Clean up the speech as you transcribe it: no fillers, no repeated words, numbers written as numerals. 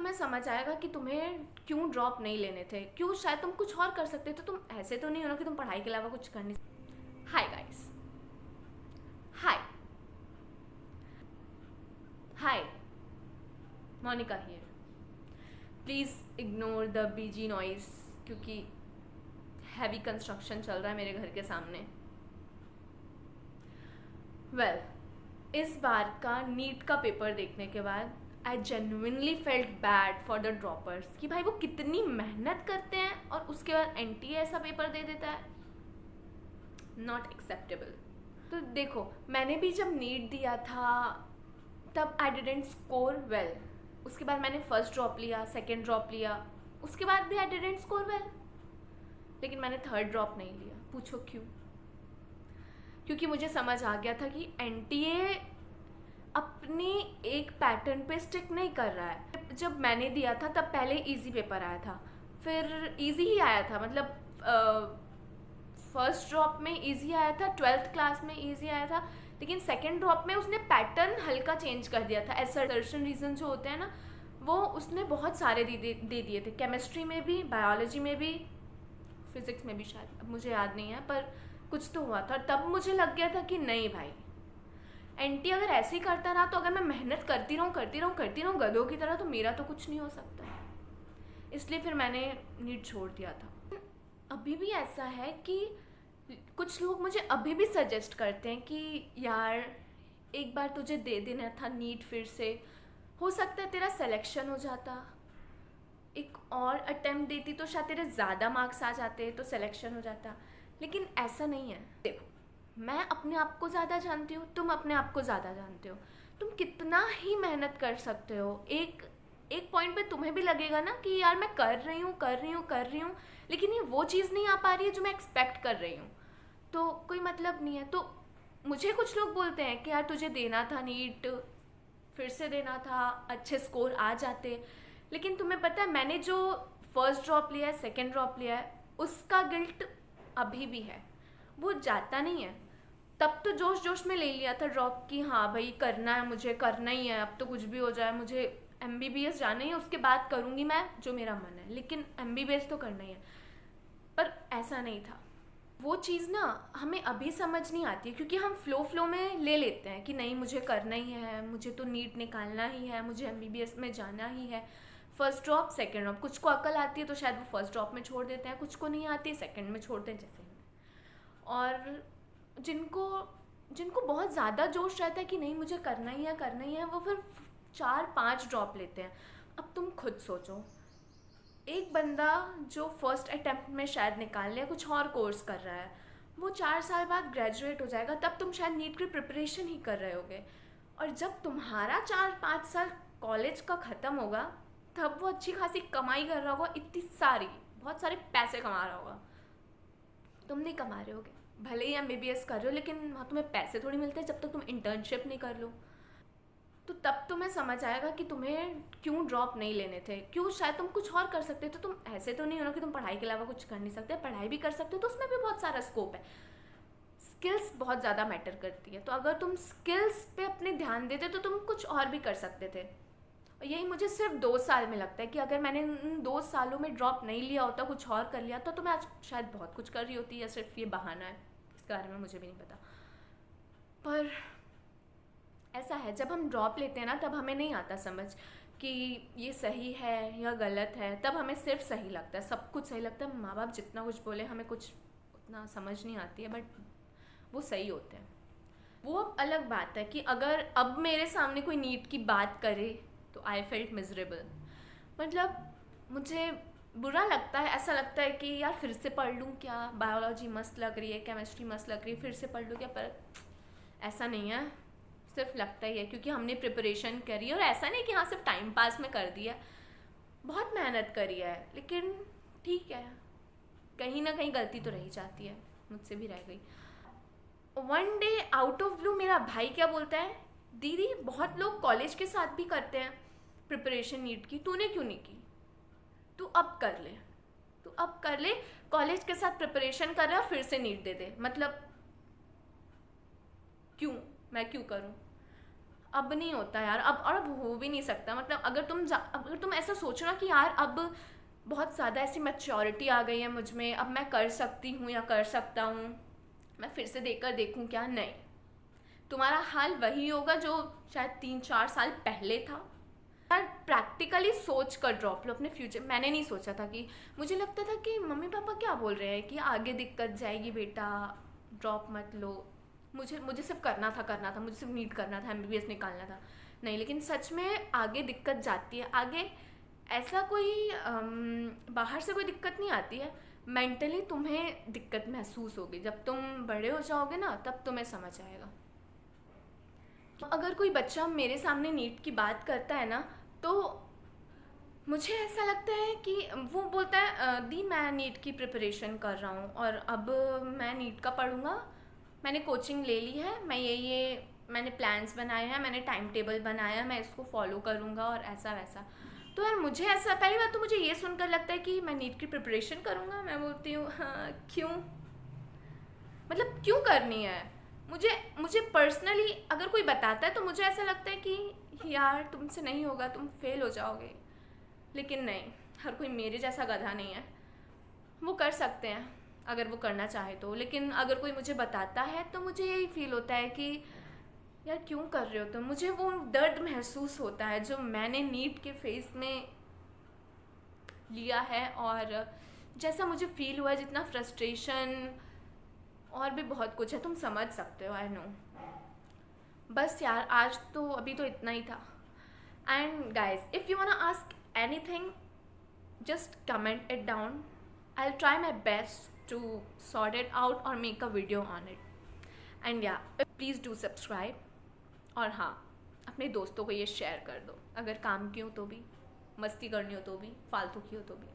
तुम्हें समझ आएगा कि तुम्हें क्यों ड्रॉप नहीं लेने थे, क्यों शायद तुम कुछ और कर सकते थे। तुम ऐसे तो नहीं हो ना कि तुम पढ़ाई के अलावा कुछ कर नहीं। Hi guys, hi hi, Monica here. Please ignore the busy noise, क्योंकि हैवी कंस्ट्रक्शन चल रहा है मेरे घर के सामने। वेल, इस बार का नीट का पेपर देखने के बाद I genuinely felt bad for the droppers कि भाई वो कितनी मेहनत करते हैं और उसके बाद एनटीए ऐसा पेपर दे देता है। Not acceptable. तो देखो, मैंने भी जब नीट दिया था तब आई डिडेंट स्कोर वेल। उसके बाद मैंने फर्स्ट ड्रॉप लिया, सेकेंड ड्रॉप लिया, उसके बाद भी आई डिडेंट स्कोर वेल। लेकिन मैंने थर्ड ड्रॉप नहीं लिया। पूछो क्यों? क्योंकि मुझे समझ आ गया था कि एनटीए अपनी एक पैटर्न पे स्टिक नहीं कर रहा है। जब मैंने दिया था तब पहले इजी पेपर आया था, फिर इजी ही आया था, मतलब फर्स्ट ड्रॉप में इजी आया था, 12th क्लास में इजी आया था। लेकिन सेकेंड ड्रॉप में उसने पैटर्न हल्का चेंज कर दिया था। असर्शन रीजन जो होते हैं ना, वो उसने बहुत सारे दे दिए थे। केमिस्ट्री में भी, बायोलॉजी में भी, फिजिक्स में भी शायद, अब मुझे याद नहीं है, पर कुछ तो हुआ था। तब मुझे लग गया था कि नहीं भाई, एनटी अगर ऐसे ही करता रहा, तो अगर मैं मेहनत करती रहूँ गधों की तरह, तो मेरा तो कुछ नहीं हो सकता। इसलिए फिर मैंने नीट छोड़ दिया था। अभी भी ऐसा है कि कुछ लोग मुझे अभी भी सजेस्ट करते हैं कि यार एक बार तुझे दे देना था नीट फिर से, हो सकता है तेरा सिलेक्शन हो जाता। एक और अटेम्प्ट देती तो शायद तेरे ज़्यादा मार्क्स आ जाते, तो सिलेक्शन हो जाता। लेकिन ऐसा नहीं है। देखो, मैं अपने आप को ज़्यादा जानती हूँ, तुम अपने आप को ज़्यादा जानते हो। तुम कितना ही मेहनत कर सकते हो, एक एक पॉइंट पे तुम्हें भी लगेगा ना कि यार मैं कर रही हूँ, लेकिन ये वो चीज़ नहीं आ पा रही है जो मैं एक्सपेक्ट कर रही हूँ, तो कोई मतलब नहीं है। तो मुझे कुछ लोग बोलते हैं कि यार तुझे देना था नीट, फिर से देना था, अच्छे स्कोर आ जाते। लेकिन तुम्हें पता है, मैंने जो फर्स्ट ड्रॉप लिया है, सेकेंड ड्रॉप लिया है, उसका गिल्ट अभी भी है। वो जाता नहीं है। तब तो जोश जोश में ले लिया था ड्रॉप कि हाँ भाई करना है, मुझे करना ही है, अब तो कुछ भी हो जाए, मुझे एमबीबीएस जाना ही है, उसके बाद करूँगी मैं जो मेरा मन है, लेकिन एमबीबीएस तो करना ही है। पर ऐसा नहीं था। वो चीज़ ना हमें अभी समझ नहीं आती है, क्योंकि हम फ्लो में ले लेते हैं कि नहीं मुझे करना ही है, मुझे तो नीट निकालना ही है, मुझे एमबीबीएस में जाना ही है। फर्स्ट ड्रॉप, सेकेंड ड्रॉप, कुछ को अकल आती है तो शायद वो फर्स्ट ड्रॉप में छोड़ देते हैं, कुछ को नहीं आती सेकेंड में छोड़ते हैं, जैसे ही। और जिनको जिनको बहुत ज़्यादा जोश रहता है कि नहीं मुझे करना ही है, वो फिर 4-5 ड्रॉप लेते हैं। अब तुम खुद सोचो, एक बंदा जो फर्स्ट अटेम्प्ट में शायद निकाल लिया, कुछ और कोर्स कर रहा है, वो 4 साल बाद ग्रेजुएट हो जाएगा, तब तुम शायद नीट की प्रिपरेशन ही कर रहे होगे। और जब तुम्हारा 4-5 साल कॉलेज का ख़त्म होगा, तब वो अच्छी खासी कमाई कर रहा होगा, इतनी सारी, बहुत सारे पैसे कमा रहा होगा। तुम नहीं कमा रहे होगे, भले ही एमबीबीएस कर रहे हो, लेकिन वहाँ तुम्हें पैसे थोड़ी मिलते हैं जब तक तुम इंटर्नशिप नहीं कर लो। तो तब तुम्हें समझ आएगा कि तुम्हें क्यों ड्रॉप नहीं लेने थे, क्यों शायद तुम कुछ और कर सकते हो। तो तुम ऐसे तो नहीं हो ना कि तुम पढ़ाई के अलावा कुछ कर नहीं सकते, पढ़ाई भी कर सकते हो, तो उसमें भी बहुत सारा स्कोप है। स्किल्स बहुत ज़्यादा मैटर करती है, तो अगर तुम स्किल्स पे अपने ध्यान देते तो तुम कुछ और भी कर सकते थे। और यही मुझे सिर्फ 2 साल में लगता है कि अगर मैंने उन 2 सालों में ड्रॉप नहीं लिया होता, कुछ और कर लिया, तो मैं आज शायद बहुत कुछ कर रही होती, या सिर्फ ये बहाना है, इसके बारे में मुझे भी नहीं पता। पर ऐसा है, जब हम ड्रॉप लेते हैं ना, तब हमें नहीं आता समझ कि ये सही है या गलत है। तब हमें सिर्फ सही लगता है, सब कुछ सही लगता है। माँ बाप जितना कुछ बोले, हमें कुछ उतना समझ नहीं आती है, बट वो सही होते हैं। वो अब अलग बात है कि अगर अब मेरे सामने कोई नीट की बात करे तो आई फेल्ट मिजरेबल। मतलब मुझे बुरा लगता है, ऐसा लगता है कि यार फिर से पढ़ लूँ क्या, बायोलॉजी मस्त लग रही है, केमिस्ट्री मस्त लग रही है, फिर से पढ़ लूँ क्या। पर ऐसा नहीं है, सिर्फ लगता ही है क्योंकि हमने प्रिपरेशन करी है। और ऐसा नहीं कि हाँ सिर्फ टाइम पास में कर दिया, बहुत मेहनत करी है। लेकिन ठीक है, कहीं ना कहीं गलती तो रही जाती है, मुझसे भी रह गई। One day out of blue मेरा भाई क्या बोलता है, दीदी बहुत लोग कॉलेज के साथ भी करते हैं प्रिपरेशन नीट की, तूने क्यों नहीं की? तू अब कर ले, तू अब कर ले, कॉलेज के साथ प्रिपरेशन कर रहा है, फिर से नीट दे दे। मतलब क्यों, मैं क्यों करूं? अब नहीं होता यार, अब और अब हो भी नहीं सकता। मतलब अगर तुम ऐसा सोचो ना कि यार अब बहुत ज़्यादा ऐसी मैच्योरिटी आ गई है मुझ में, अब मैं कर सकती हूँ या कर सकता हूँ, मैं फिर से देकर देखूँ क्या, नहीं। तुम्हारा हाल वही होगा जो शायद 3-4 साल पहले था। यार प्रैक्टिकली सोच कर ड्रॉप लो अपने फ्यूचर। मैंने नहीं सोचा था कि, मुझे लगता था कि मम्मी पापा क्या बोल रहे हैं कि आगे दिक्कत जाएगी बेटा, ड्रॉप मत लो। मुझे मुझे सिर्फ करना था, मुझे सिर्फ नीट करना था, एमबीबीएस निकालना था। नहीं, लेकिन सच में आगे दिक्कत जाती है। आगे ऐसा कोई बाहर से कोई दिक्कत नहीं आती है, मेंटली तुम्हें दिक्कत महसूस होगी। जब तुम बड़े हो जाओगे ना तब तुम्हें समझ आएगा। अगर कोई बच्चा मेरे सामने नीट की बात करता है ना, तो मुझे ऐसा लगता है कि वो बोलता है दी मैं नीट की प्रिपरेशन कर रहा हूँ और अब मैं नीट का पढ़ूँगा, मैंने कोचिंग ले ली है, मैं ये मैंने प्लान्स बनाए हैं, मैंने टाइम टेबल बनाया है, मैं इसको फॉलो करूँगा और ऐसा वैसा। तो यार मुझे ऐसा, पहली बात तो मुझे ये सुनकर लगता है कि मैं नीट की प्रिपरेशन करूँगा। मैं बोलती हूँ हाँ क्यों, मतलब क्यों करनी है। मुझे मुझे पर्सनली अगर कोई बताता है तो मुझे ऐसा लगता है कि यार तुमसे नहीं होगा, तुम फेल हो जाओगे। लेकिन नहीं, हर कोई मेरे जैसा गधा नहीं है। वो कर सकते हैं अगर वो करना चाहे तो, लेकिन अगर कोई मुझे बताता है तो मुझे यही फील होता है कि यार क्यों कर रहे हो तुम। मुझे वो दर्द महसूस होता है जो मैंने नीट के फेज में लिया है, और जैसा मुझे फील हुआ है, जितना फ्रस्ट्रेशन और भी बहुत कुछ है, तुम समझ सकते हो, आई नो। बस यार आज तो अभी तो इतना ही था। And guys if you वांना ask anything, just comment it down. I'll try my best to sort it out or make a video on it. And yeah, please do subscribe. और हाँ, अपने दोस्तों को ये शेयर कर दो, अगर काम की हो तो भी, मस्ती करनी हो तो भी, फालतू की हो तो भी।